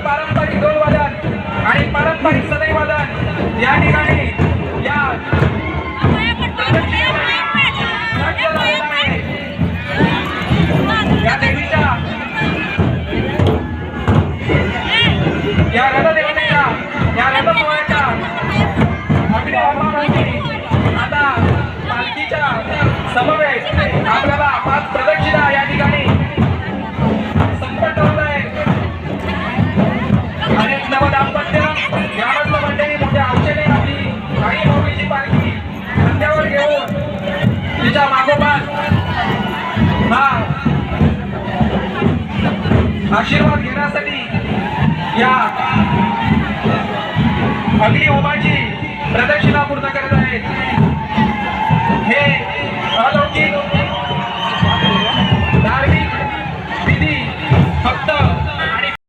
पारंपरिक ढोल वादन आणि पारंपरिक सनई वादन या ठिकाणी या देवीच्या या रथदेवतेच्या या रथसोहळ्याच्या अगदी आता पालखीच्या समवेत आपल्याला 5 प्रदक्षिणा या ठिकाणी संपन्न होत आहे. अनेक नवदाम्पत्य ग्रामस्थ मंडळी मोठ्या औषधे आपली काही माऊलीची पालखी रस्त्यावर घेऊन तिच्या मागोपाठ हा आशीर्वाद घेण्यासाठी या अग्नी होमाची प्रदक्षिणा पूर्ण करत आहेत. हे